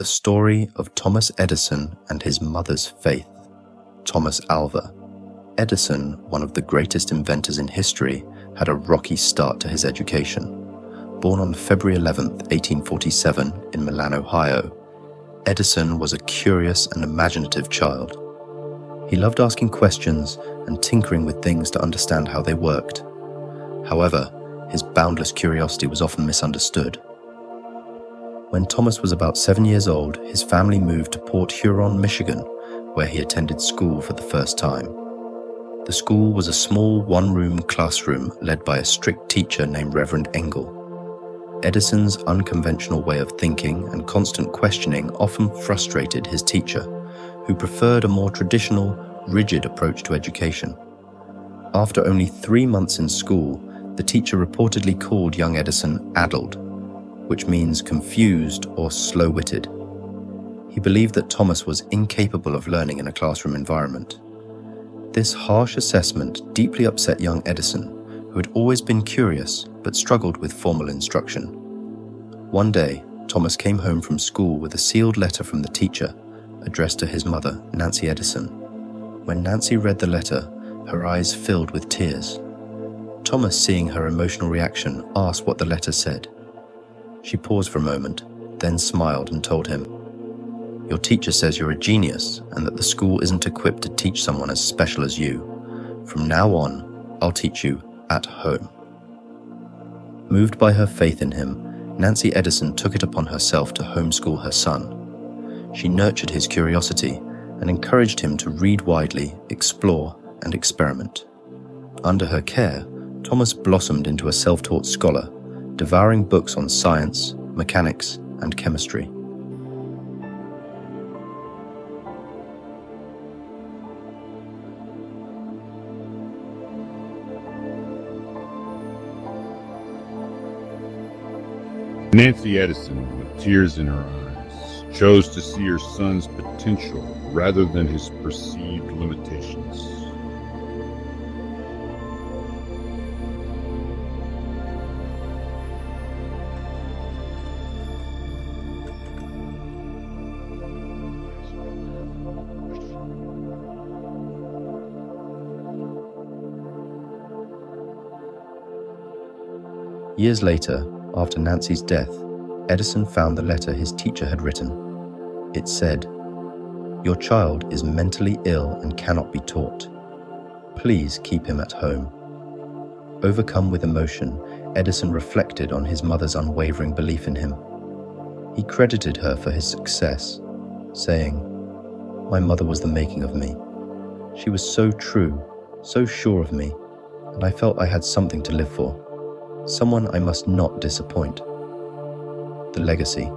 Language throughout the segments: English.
story of Thomas Edison and his mother's faith. Thomas Alva. Edison, one of the greatest inventors in history, had a rocky start to his education. Born on February 11, 1847 in Milan, Ohio, Edison was a curious and imaginative child. He loved asking questions and tinkering with things to understand how they worked. However, his boundless curiosity was often misunderstood. When Thomas was about 7 years old, his family moved to Port Huron, Michigan, where he attended school for the first time. The school was a small one-room classroom led by a strict teacher named Reverend Engel. Edison's unconventional way of thinking and constant questioning often frustrated his teacher, who preferred a more traditional, rigid approach to education. After only 3 months in school, the teacher reportedly called young Edison addled, which means confused or slow-witted. He believed that Thomas was incapable of learning in a classroom environment. This harsh assessment deeply upset young Edison, who had always been curious but struggled with formal instruction. One day, Thomas came home from school with a sealed letter from the teacher, addressed to his mother, Nancy Edison. When Nancy read the letter, her eyes filled with tears. Thomas, seeing her emotional reaction, asked what the letter said. She paused for a moment, then smiled and told him, "Your teacher says you're a genius and that the school isn't equipped to teach someone as special as you. From now on, I'll teach you at home." Moved by her faith in him, Nancy Edison took it upon herself to homeschool her son. She nurtured his curiosity and encouraged him to read widely, explore, and experiment. Under her care, Thomas blossomed into a self-taught scholar, devouring books on science, mechanics, and chemistry. Nancy Edison, with tears in her eyes, chose to see her son's potential rather than his perceived limitations. Years later, after Nancy's death, Edison found the letter his teacher had written. It said, "Your child is mentally ill and cannot be taught. Please keep him at home." Overcome with emotion, Edison reflected on his mother's unwavering belief in him. He credited her for his success, saying, "My mother was the making of me. She was so true, so sure of me, and I felt I had something to live for. Someone I must not disappoint." The legacy.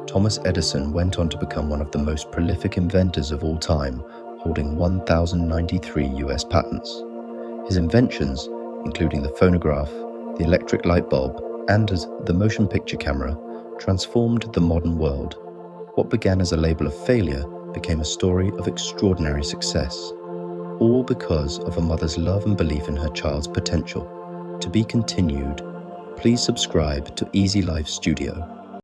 Thomas Edison went on to become one of the most prolific inventors of all time, holding 1,093 US patents. His inventions, including the phonograph, the electric light bulb, and the motion picture camera, transformed the modern world. What began as a label of failure became a story of extraordinary success, all because of a mother's love and belief in her child's potential. To be continued, please subscribe to Easy Life Studio.